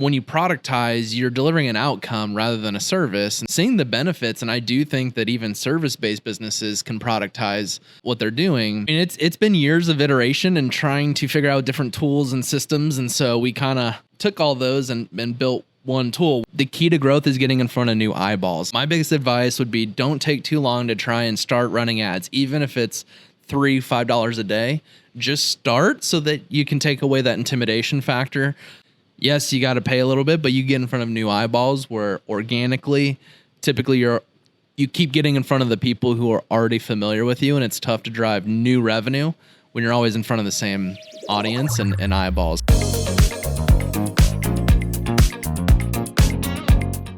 when you productize, you're delivering an outcome rather than a service and seeing the benefits. And I do think that even service-based businesses can productize what they're doing. I mean, it's been years of iteration and trying to figure out different tools and systems. And so we kind of took all those and built one tool. The key to growth is getting in front of new eyeballs. My biggest advice would be don't take too long to try and start running ads, even if it's $3, $5 a day. Just start so that you can take away that intimidation factor. Yes, you got to pay a little bit, but you get in front of new eyeballs where organically, typically you keep getting in front of the people who are already familiar with you, and it's tough to drive new revenue when you're always in front of the same audience and eyeballs.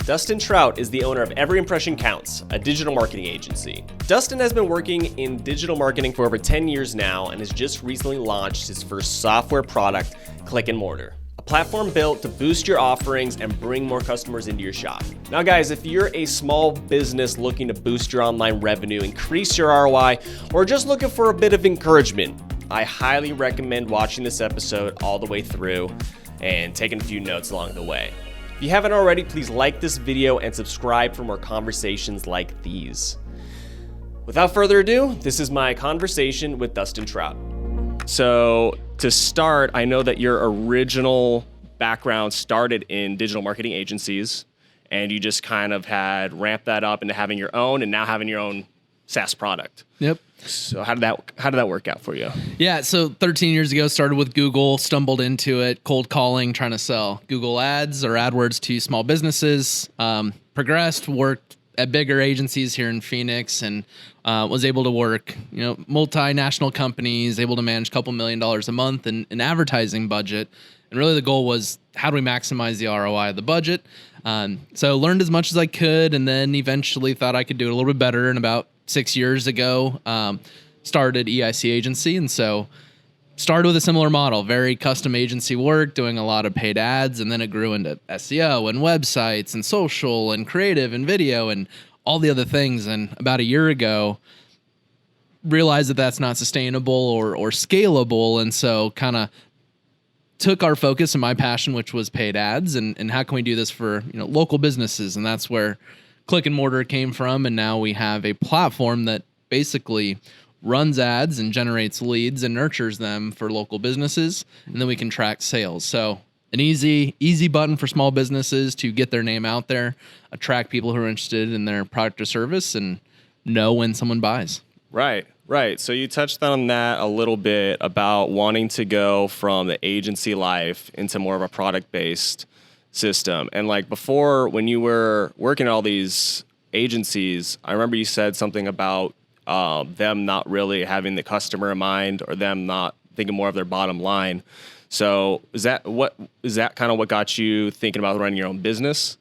Dustin Trout is the owner of Every Impression Counts, a digital marketing agency. Dustin has been working in digital marketing for over 10 years now and has just recently launched his first software product, Click and Mortar, a platform built to boost your offerings and bring more customers into your shop. Now guys, if you're a small business looking to boost your online revenue, increase your ROI, or just looking for a bit of encouragement, I highly recommend watching this episode all the way through and taking a few notes along the way. If you haven't already, please like this video and subscribe for more conversations like these. Without further ado, this is my conversation with Dustin Trout. So to start, I know that your original background started in digital marketing agencies, and you just kind of had ramped that up into having your own and now having your own SaaS product. Yep. So how did that work out for you? Yeah, so 13 years ago, started with Google, stumbled into it, cold calling, trying to sell Google Ads or AdWords to small businesses. Progressed, worked at bigger agencies here in Phoenix, and was able to work, multinational companies, able to manage a couple $1 million a month in an advertising budget. And really the goal was, how do we maximize the ROI of the budget? So learned as much as I could, and then eventually thought I could do it a little bit better. And about 6 years ago, started EIC agency. And so started with a similar model, very custom agency work, doing a lot of paid ads. And then it grew into SEO and websites and social and creative and video and all the other things. And about a year ago, realized that that's not sustainable or scalable. And so kind of took our focus and my passion, which was paid ads, and how can we do this for local businesses? And that's where Click and Mortar came from. And now we have a platform that basically runs ads and generates leads and nurtures them for local businesses. And then we can track sales. So an easy button for small businesses to get their name out there, attract people who are interested in their product or service, and know when someone buys. Right. So you touched on that a little bit about wanting to go from the agency life into more of a product-based system. And like before, when you were working at all these agencies, I remember you said something about them not really having the customer in mind, or them not thinking more of their bottom line. So is that kind of what got you thinking about running your own business?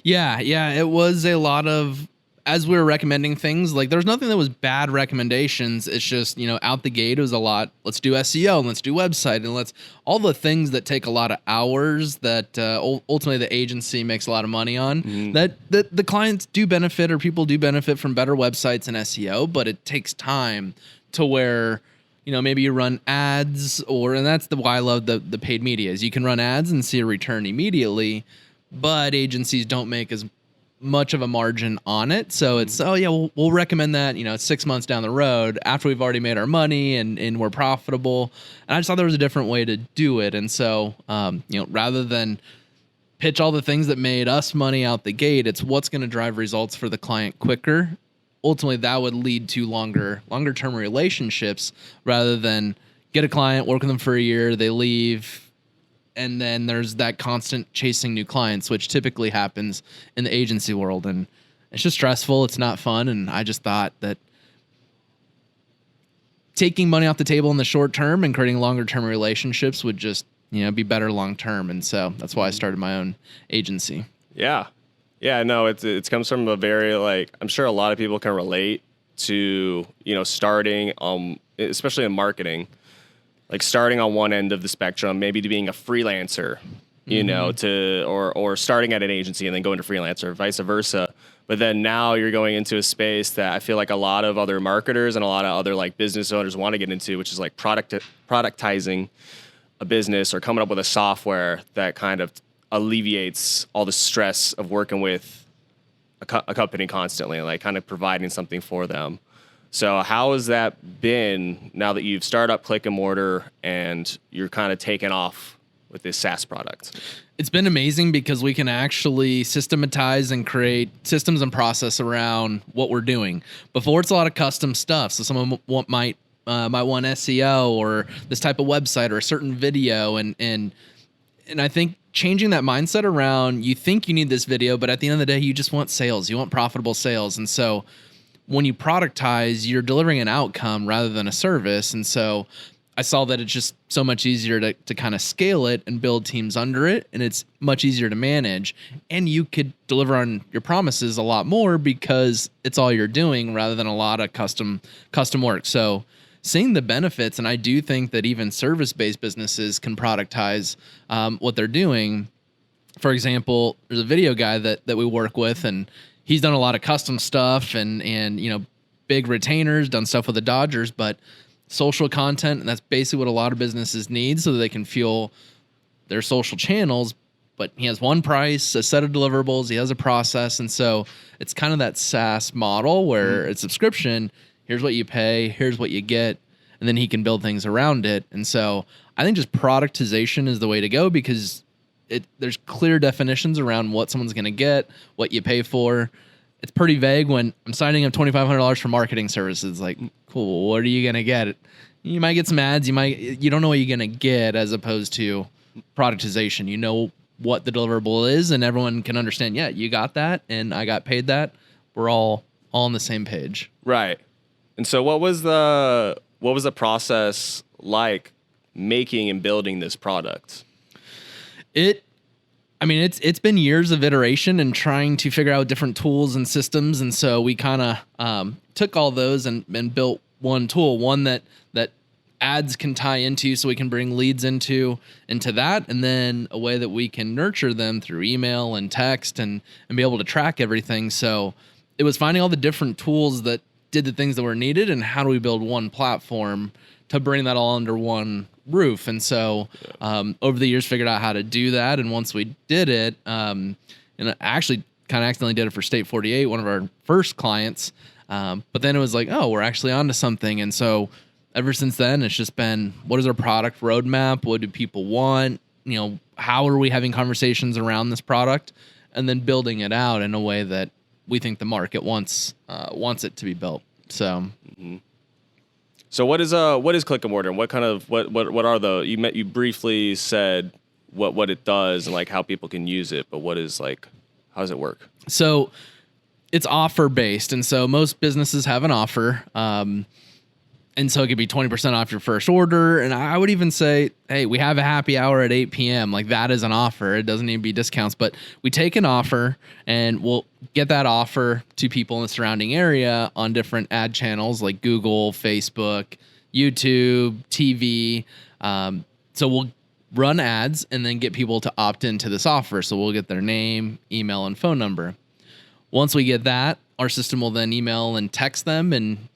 Yeah. It was a lot of, as we were recommending things, like there's nothing that was bad recommendations. It's just, out the gate, it was a lot. Let's do SEO and let's do website and let's all the things that take a lot of hours that ultimately the agency makes a lot of money on. Mm-hmm. That the clients do benefit, or people do benefit from better websites and SEO, but it takes time to where, maybe you run ads, and that's why I love the paid media, is you can run ads and see a return immediately, but agencies don't make as much of a margin on it. So it's, we'll recommend that, 6 months down the road after we've already made our money and we're profitable. And I just thought there was a different way to do it. And so, rather than pitch all the things that made us money out the gate, it's what's going to drive results for the client quicker. Ultimately, that would lead to longer term relationships rather than get a client, work with them for a year, they leave, and then there's that constant chasing new clients, which typically happens in the agency world. And it's just stressful. It's not fun. And I just thought that taking money off the table in the short term and creating longer term relationships would just, be better long term. And so that's why I started my own agency. Yeah. No, it comes from a very, I'm sure a lot of people can relate to, starting, especially in marketing, like starting on one end of the spectrum, maybe to being a freelancer, or starting at an agency and then going to freelancer, vice versa. But then now you're going into a space that I feel like a lot of other marketers and a lot of other business owners want to get into, which is productizing a business or coming up with a software that kind of alleviates all the stress of working with a company constantly, like kind of providing something for them. So how has that been now that you've started up Click and Mortar and you're kind of taking off with this SaaS product? It's been amazing because we can actually systematize and create systems and process around what we're doing. Before, it's a lot of custom stuff. So someone might want SEO or this type of website or a certain video, and I think changing that mindset around, you think you need this video, but at the end of the day, you just want sales. You want profitable sales, and so when you productize, you're delivering an outcome rather than a service. And so I saw that it's just so much easier to kind of scale it and build teams under it. And it's much easier to manage. And you could deliver on your promises a lot more because it's all you're doing rather than a lot of custom work. So seeing the benefits, and I do think that even service-based businesses can productize what they're doing. For example, there's a video guy that we work with, and he's done a lot of custom stuff and big retainers, done stuff with the Dodgers, but social content, and that's basically what a lot of businesses need so that they can fuel their social channels. But he has one price, a set of deliverables, he has a process, and so it's kind of that SaaS model where it's subscription. Here's what you pay, here's what you get, and then he can build things around it. And so I think just productization is the way to go because there's clear definitions around what someone's going to get, what you pay for. It's pretty vague when I'm signing up $2,500 for marketing services. Like, cool, what are you going to get? You might get some ads. You don't know what you're going to get, as opposed to productization. You know what the deliverable is, and everyone can understand. Yeah, you got that, and I got paid that. We're all on the same page, right? And so, what was the process like making and building this product? It's been years of iteration and trying to figure out different tools and systems. And so we kind of took all those and built one tool, one that ads can tie into so we can bring leads into that. And then a way that we can nurture them through email and text and be able to track everything. So it was finding all the different tools that did the things that were needed and how do we build one platform to bring that all under one roof. And so over the years figured out how to do that. And once we did it, and I actually kind of accidentally did it for State 48, one of our first clients. But then it was like, oh, we're actually onto something. And so ever since then, it's just been, what is our product roadmap? What do people want? How are we having conversations around this product? And then building it out in a way that we think the market wants it to be built. So. Mm-hmm. So what is Click and Mortar, and what are the, you briefly said what it does and like how people can use it, but how does it work? So it's offer based, and so most businesses have an offer, and so it could be 20% off your first order. And I would even say, hey, we have a happy hour at 8 p.m. Like that is an offer. It doesn't need to be discounts, but we take an offer and we'll get that offer to people in the surrounding area on different ad channels like Google, Facebook, YouTube, TV. So we'll run ads and then get people to opt into this offer. So we'll get their name, email, and phone number. Once we get that, our system will then email and text them and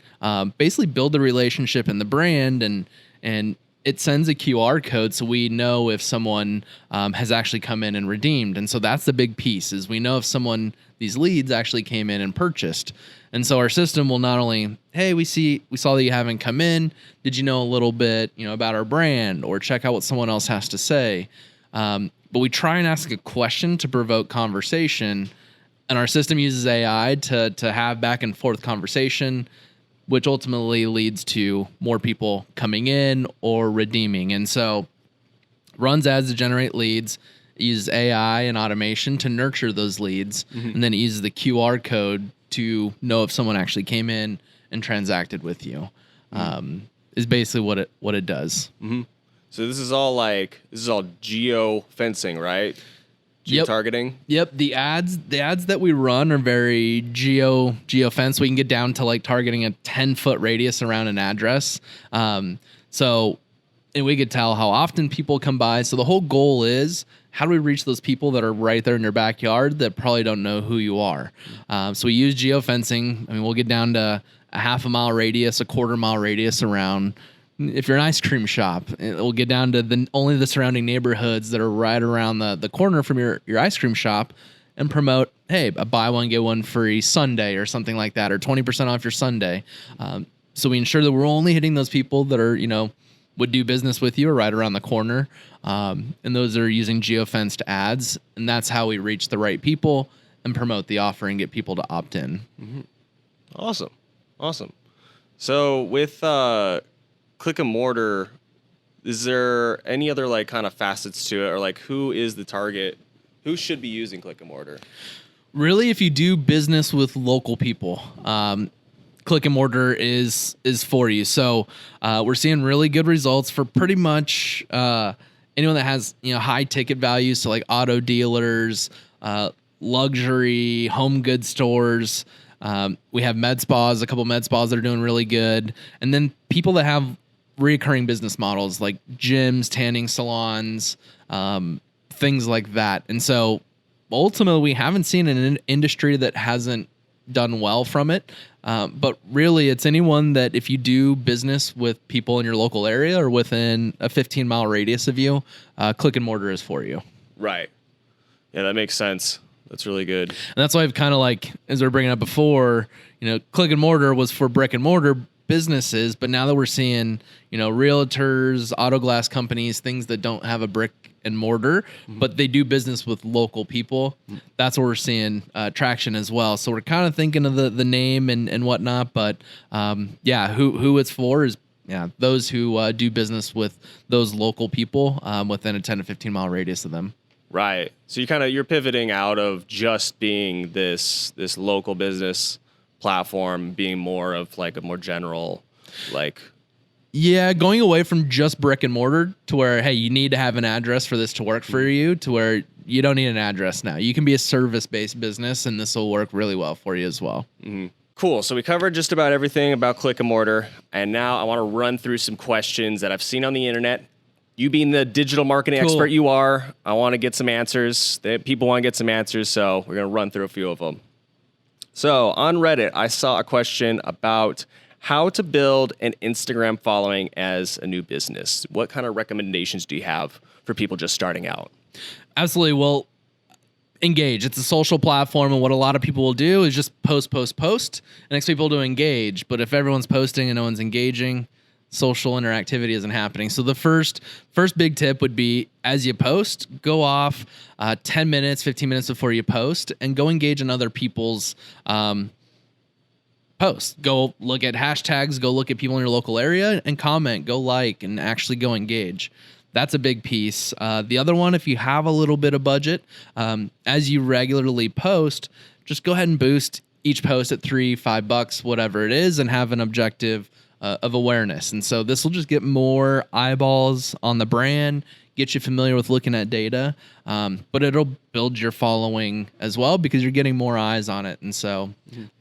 basically build the relationship and the brand, and it sends a QR code so we know if someone has actually come in and redeemed. And so that's the big piece, is we know if these leads actually came in and purchased. And so our system will not only, hey, we saw that you haven't come in. Did you know a little bit, about our brand, or check out what someone else has to say? But we try and ask a question to provoke conversation, and our system uses AI to have back and forth conversation, which ultimately leads to more people coming in or redeeming. And so runs ads to generate leads, uses AI and automation to nurture those leads, and then it uses the QR code to know if someone actually came in and transacted with you, is basically what it does. Mm-hmm. So this is all geo fencing, right? Geo-targeting? Yep. The ads that we run are very geo fence. We can get down to like targeting a 10-foot radius around an address. And we could tell how often people come by. So the whole goal is, how do we reach those people that are right there in your backyard that probably don't know who you are? So we use geofencing. We'll get down to a half a mile radius, a quarter mile radius around if you're an ice cream shop, it will get down to only the surrounding neighborhoods that are right around the corner from your ice cream shop and promote, hey, a buy one, get one free Sunday or something like that, or 20% off your Sunday. So we ensure that we're only hitting those people that are, would do business with you or right around the corner. And those are using geofenced ads. And that's how we reach the right people and promote the offer and get people to opt in. Mm-hmm. Awesome. So with Click and Mortar, is there any other like kind of facets to it, or like who is the target? Who should be using Click and Mortar? Really, if you do business with local people, Click and Mortar is for you. So we're seeing really good results for pretty much anyone that has high ticket values. So like auto dealers, luxury, home goods stores. We have med spas, a couple med spas that are doing really good, and then people that have recurring business models like gyms, tanning salons, things like that. And so ultimately, we haven't seen an industry that hasn't done well from it. But really, it's anyone that if you do business with people in your local area or within a 15-mile radius of you, Click and Mortar is for you. Right. Yeah, that makes sense. That's really good. And that's why I've kind of like, as we were bringing up before, Click and Mortar was for brick and mortar businesses, but now that we're seeing, realtors, auto glass companies, things that don't have a brick and mortar, but they do business with local people, that's where we're seeing traction as well. So we're kind of thinking of the name and whatnot, but who it's for is those who do business with those local people within a 10 to 15 mile radius of them. Right. So you're pivoting out of just being this local business platform, being more of like a more general, like. Yeah, going away from just brick and mortar to where, hey, you need to have an address for this to work for you, to where you don't need an address now. You can be a service-based business, and this will work really well for you as well. Mm-hmm. Cool. So we covered just about everything about Click and Mortar, and now I want to run through some questions that I've seen on the internet. You being the digital marketing expert you are, I want to get some answers. People want to get some answers, so we're going to run through a few of them. So on Reddit, I saw a question about how to build an Instagram following as a new business. What kind of recommendations do you have for people just starting out? Absolutely. Well, engage. It's a social platform, and what a lot of people will do is just post, and expect people to engage. But if everyone's posting and no one's engaging, social interactivity isn't happening. So the first big tip would be, as you post, go off 10 minutes, 15 minutes before you post, and go engage in other people's posts. Go look at hashtags, go look at people in your local area and comment, go like, and actually go engage. That's a big piece. The other one, if you have a little bit of budget, as you regularly post, just go ahead and boost each post at $3-5, whatever it is, and have an objective of awareness. And so this will just get more eyeballs on the brand, get you familiar with looking at data, but it'll build your following as well because you're getting more eyes on it. And so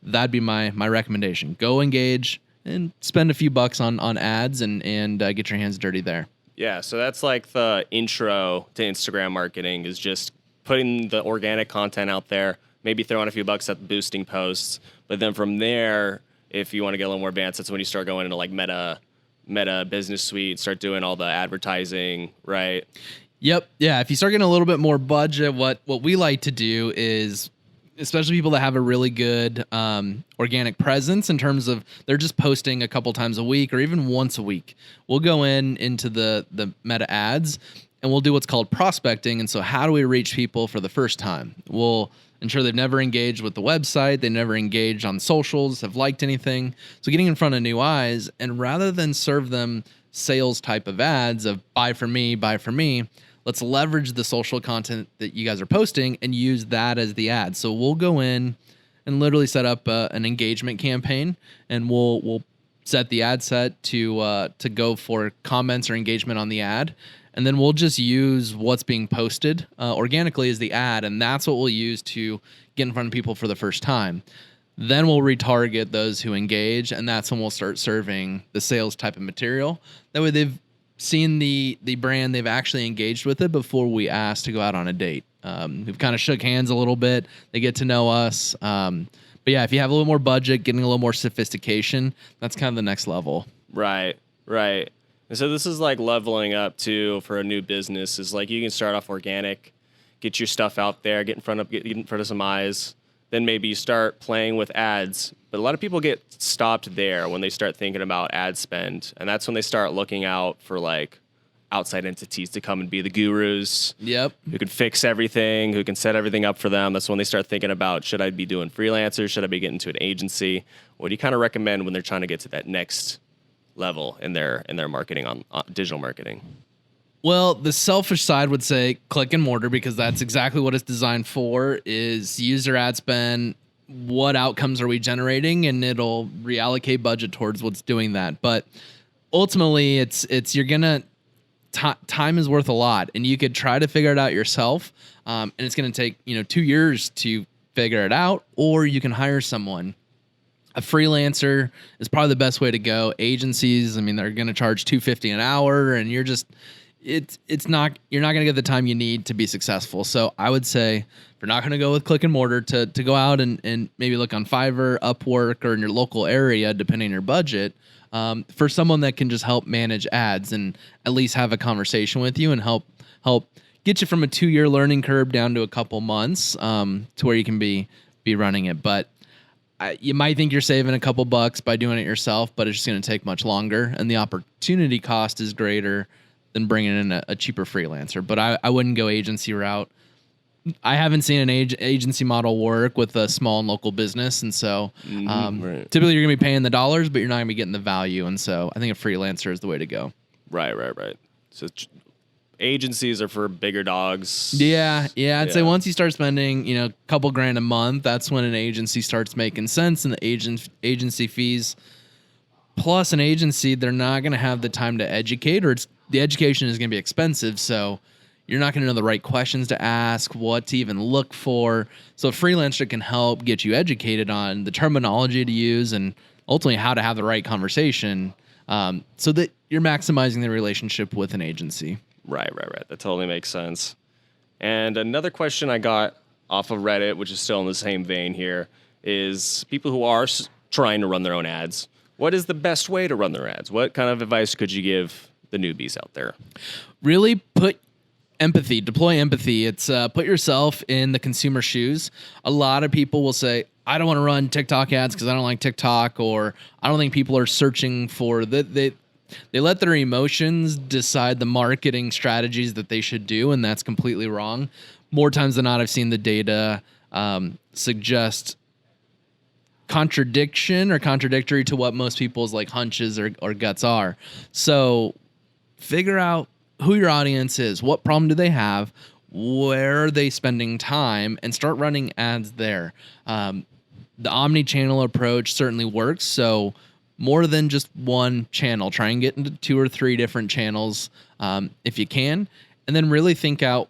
that'd be my recommendation. Go engage and spend a few bucks on ads and get your hands dirty there. Yeah, so that's like the intro to Instagram marketing, is just putting the organic content out there, maybe throwing a few bucks at boosting posts, but then from there, if you want to get a little more advanced, that's when you start going into like Meta Business Suite, start doing all the advertising, right? Yep. Yeah. If you start getting a little bit more budget, what we like to do is, especially people that have a really good organic presence in terms of they're just posting a couple times a week or even once a week, we'll go into the Meta ads and we'll do what's called prospecting. And so how do we reach people for the first time? We'll ensure they've never engaged with the website, they never engaged on socials, have liked anything. So getting in front of new eyes, and rather than serve them sales type of ads of buy from me, let's leverage the social content that you guys are posting and use that as the ad. So we'll go in and literally set up an engagement campaign, and we'll set the ad set to go for comments or engagement on the ad. And then we'll just use what's being posted organically as the ad, and that's what we'll use to get in front of people for the first time. Then we'll retarget those who engage, and that's when we'll start serving the sales type of material. That way they've seen the brand, they've actually engaged with it before we ask to go out on a date. We've kind of shook hands a little bit. They get to know us. But yeah, if you have a little more budget, getting a little more sophistication, that's kind of the next level. Right. And so this is like leveling up too for a new business. Is like you can start off organic, get your stuff out there, get in front of some eyes. Then maybe you start playing with ads. But a lot of people get stopped there when they start thinking about ad spend, and that's when they start looking out for like outside entities to come and be the gurus. Yep. Who can fix everything, who can set everything up for them. That's when they start thinking about, should I be doing freelancers? Should I be getting to an agency? What do you kind of recommend when they're trying to get to that next level in their marketing on digital marketing? Well, the selfish side would say Click and Mortar, because that's exactly what it's designed for, is user ad spend, what outcomes are we generating, and it'll reallocate budget towards what's doing that. But ultimately, it's you're gonna time is worth a lot, and you could try to figure it out yourself, and it's gonna take 2 years to figure it out, or you can hire someone. A freelancer is probably the best way to go. Agencies, I mean, they're gonna charge $250 an hour, and you're not gonna get the time you need to be successful. So I would say, if you're not gonna go with Click and Mortar, to go out and maybe look on Fiverr, Upwork, or in your local area, depending on your budget, for someone that can just help manage ads and at least have a conversation with you and help get you from a 2-year learning curve down to a couple months, to where you can be running it. But you might think you're saving a couple bucks by doing it yourself, but it's just going to take much longer, and the opportunity cost is greater than bringing in a cheaper freelancer. But I wouldn't go agency route. I haven't seen an agency model work with a small and local business, and so typically you're going to be paying the dollars, but you're not going to be getting the value, and so I think a freelancer is the way to go. Right. So agencies are for bigger dogs. Yeah. I'd say once you start spending, a couple grand a month, that's when an agency starts making sense, and the agency fees plus an agency, they're not going to have the time to educate, or the education is going to be expensive. So you're not going to know the right questions to ask, what to even look for. So a freelancer can help get you educated on the terminology to use and ultimately how to have the right conversation, so that you're maximizing the relationship with an agency. Right. That totally makes sense. And another question I got off of Reddit, which is still in the same vein here, is people who are trying to run their own ads. What is the best way to run their ads? What kind of advice could you give the newbies out there? Really deploy empathy. It's put yourself in the consumer shoes. A lot of people will say, I don't want to run TikTok ads because I don't like TikTok, or I don't think people are searching for that. They let their emotions decide the marketing strategies that they should do, and that's completely wrong. More times than not, I've seen the data suggest contradictory to what most people's like hunches or guts are. So figure out who your audience is, what problem do they have, where are they spending time, and start running ads there. The omni-channel approach certainly works. So more than just one channel. Try and get into 2 or 3 different channels if you can, and then really think out,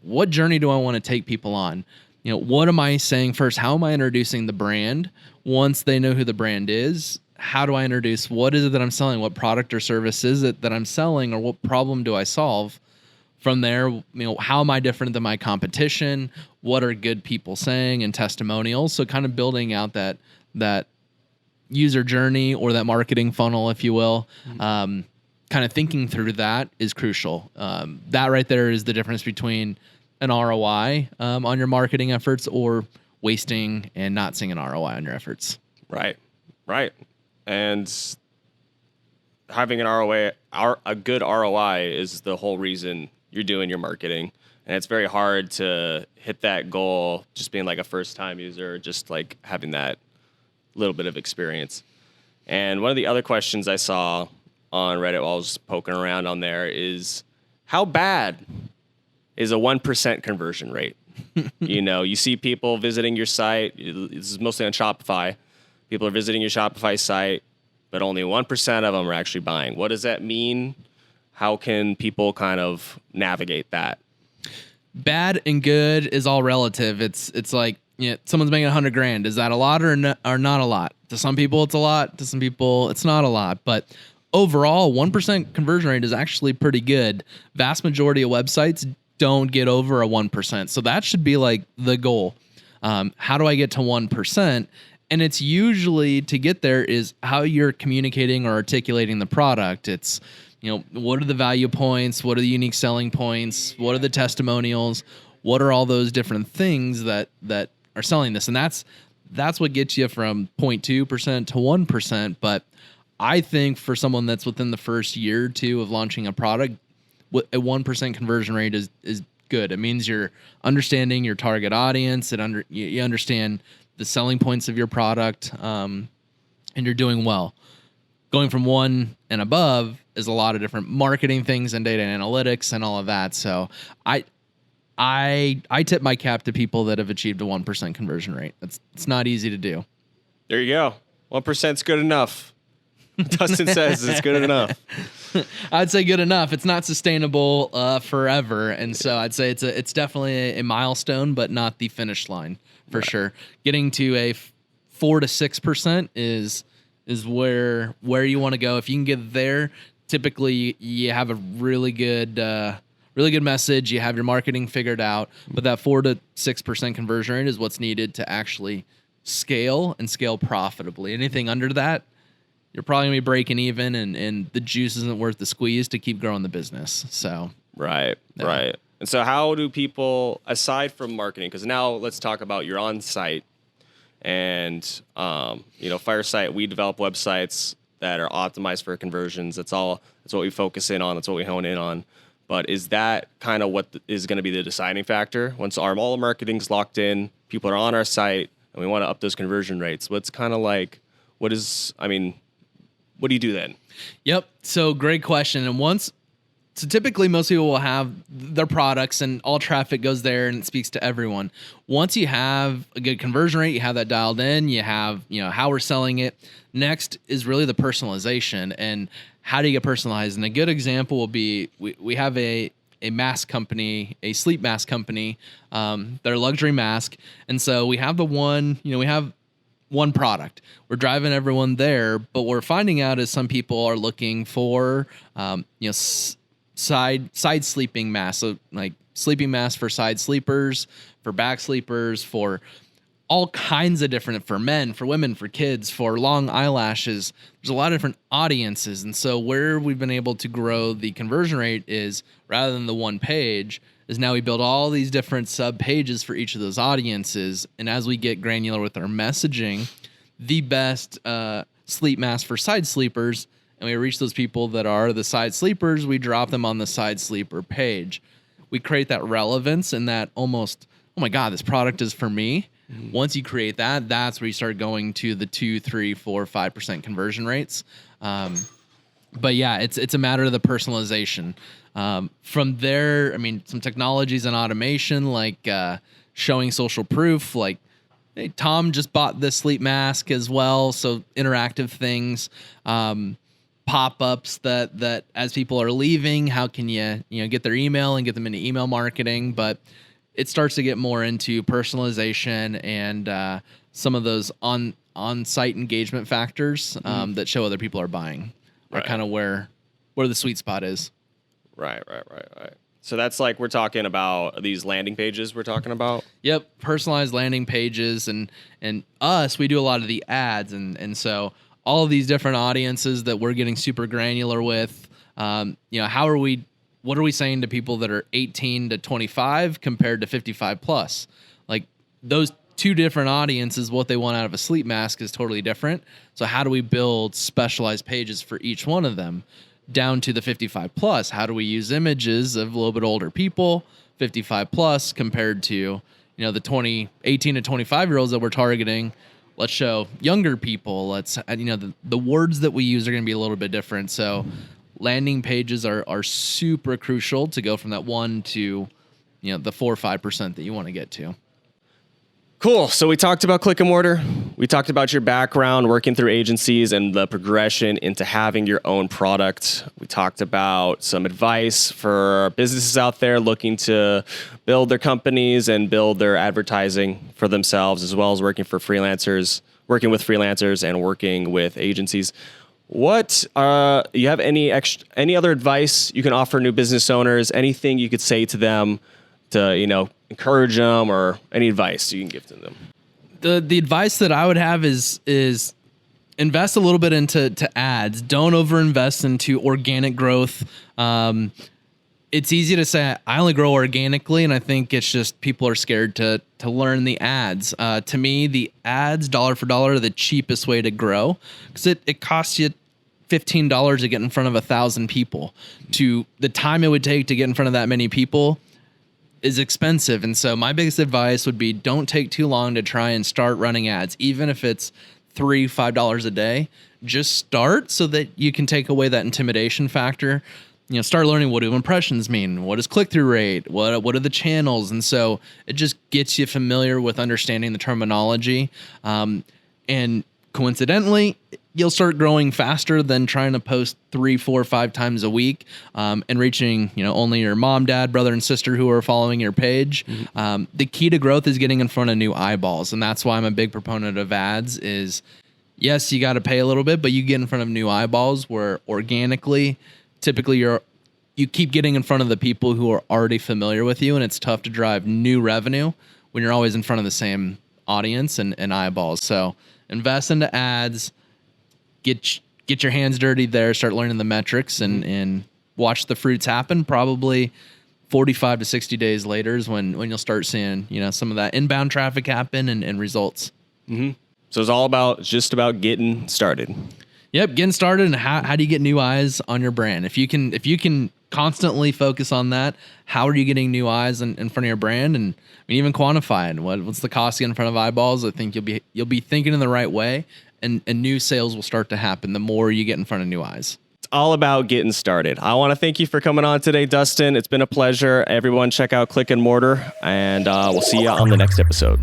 what journey do I want to take people on? What am I saying first? How am I introducing the brand? Once they know who the brand is, how do I introduce, what is it that I'm selling? What product or service is it that I'm selling, or what problem do I solve? From there, how am I different than my competition? What are good people saying, and testimonials? So kind of building out that user journey, or that marketing funnel, if you will. Kind of thinking through that is crucial. That right there is the difference between an ROI on your marketing efforts, or wasting and not seeing an ROI on your efforts. Right. And having a good ROI is the whole reason you're doing your marketing. And it's very hard to hit that goal just being like a first-time user, just like having that little bit of experience. And one of the other questions I saw on Reddit while I was poking around on there is, how bad is a 1% conversion rate? You see people visiting your site. This is mostly on Shopify. People are visiting your Shopify site, but only 1% of them are actually buying. What does that mean? How can people kind of navigate that? Bad and good is all relative. It's like, someone's making $100,000. Is that a lot or not a lot? To some people, it's a lot. To some people, it's not a lot. But overall, 1% conversion rate is actually pretty good. Vast majority of websites don't get over a 1%. So that should be like the goal. How do I get to 1%? And it's usually, to get there, is how you're communicating or articulating the product. It's what are the value points? What are the unique selling points? What are the testimonials? What are all those different things that are selling this? And that's what gets you from 0.2% to 1%. But I think for someone that's within the first year or two of launching a product, a 1% conversion rate is good. It means you're understanding your target audience, you understand the selling points of your product, and you're doing well. Going from 1 and above is a lot of different marketing things and data analytics and all of that. So I tip my cap to people that have achieved a 1% conversion rate. It's not easy to do. There you go. 1% is good enough. Dustin says it's good enough. I'd say good enough. It's not sustainable forever, and so I'd say it's definitely a milestone, but not the finish line for sure. Getting to a 4 to 6% is where you want to go. If you can get there, typically you have a really good message. You have your marketing figured out, but that 4 to 6% conversion rate is what's needed to actually scale and scale profitably. Anything under that, you're probably gonna be breaking even, and the juice isn't worth the squeeze to keep growing the business. So right. And so how do people, aside from marketing, because now let's talk about your on-site and Firesite, we develop websites that are optimized for conversions. That's what we focus in on. That's what we hone in on. But is that kind of what is going to be the deciding factor? Once all the marketing's locked in, people are on our site, and we want to up those conversion rates. What's kind of like, what do you do then? Yep. So great question. And typically most people will have their products and all traffic goes there and it speaks to everyone. Once you have a good conversion rate, you have that dialed in, you have, how we're selling it. Next is really the personalization and how do you get personalized? And a good example will be, we have a mask company, a sleep mask company, they're a luxury mask. And so we have we have one product. We're driving everyone there, but what we're finding out is some people are looking for, side sleeping masks. So like sleeping masks for side sleepers, for back sleepers, for all kinds of different, for men, for women, for kids, for long eyelashes. There's a lot of different audiences. And so where we've been able to grow the conversion rate is, rather than the one page, is now we build all these different sub pages for each of those audiences. And as we get granular with our messaging, the best sleep mask for side sleepers, and we reach those people that are the side sleepers, we drop them on the side sleeper page. We create that relevance and that almost, oh my God, this product is for me. Mm-hmm. Once you create that, that's where you start going to the 2, 3, 4, 5% conversion rates. But yeah, it's a matter of the personalization. From there, some technologies and automation like showing social proof, like, hey, Tom just bought this sleep mask as well. So interactive things, pop-ups that as people are leaving, how can you get their email and get them into email marketing? But it starts to get more into personalization and some of those on-site engagement factors that show other people are buying. Are kind of where the sweet spot is. Right. So that's like we're talking about these landing pages we're talking about? Yep, personalized landing pages. And we do a lot of the ads. And so all of these different audiences that we're getting super granular with, what are we saying to people that are 18 to 25 compared to 55 plus? Like those two different audiences, what they want out of a sleep mask is totally different. So how do we build specialized pages for each one of them? Down to the 55 plus, how do we use images of a little bit older people, 55 plus, compared to, the 18 to 25 year olds that we're targeting? Let's show younger people. Let's, the words that we use are going to be a little bit different. So landing pages are super crucial to go from that 1 to, the 4 or 5% that you want to get to. Cool. So we talked about Click and Mortar. We talked about your background working through agencies and the progression into having your own product. We talked about some advice for businesses out there looking to build their companies and build their advertising for themselves, as well as working with freelancers and working with agencies. What you have any other advice you can offer new business owners? Anything you could say to them to encourage them, or any advice you can give to them? The advice that I would have is invest a little bit into ads. Don't overinvest into organic growth. It's easy to say I only grow organically, and I think it's just people are scared to learn the ads. To me, the ads dollar for dollar are the cheapest way to grow, because it costs you $15 to get in front of 1,000 people. To the time it would take to get in front of that many people is expensive. And so my biggest advice would be don't take too long to try and start running ads, even if it's $3-5 a day. Just start so that you can take away that intimidation factor. Start learning, what do impressions mean? What is click-through rate? What are the channels? And so it just gets you familiar with understanding the terminology. And coincidentally, you'll start growing faster than trying to post 3, 4, 5 times a week, and reaching, only your mom, dad, brother, and sister who are following your page. Mm-hmm. The key to growth is getting in front of new eyeballs. And that's why I'm a big proponent of ads is, yes, you got to pay a little bit, but you get in front of new eyeballs where organically, typically you keep getting in front of the people who are already familiar with you, and it's tough to drive new revenue when you're always in front of the same audience and eyeballs. So invest into ads, get your hands dirty there, start learning the metrics, and watch the fruits happen. Probably 45 to 60 days later is when you'll start seeing some of that inbound traffic happen and results. Mm-hmm. So it's just about getting started. Yep, getting started, and how do you get new eyes on your brand? If you can constantly focus on that, how are you getting new eyes in front of your brand? And even quantifying what's the cost to get in front of eyeballs? I think you'll be thinking in the right way, and new sales will start to happen the more you get in front of new eyes. It's all about getting started. I want to thank you for coming on today, Dustin. It's been a pleasure. Everyone, check out Click and Mortar, and we'll see you on the next episode.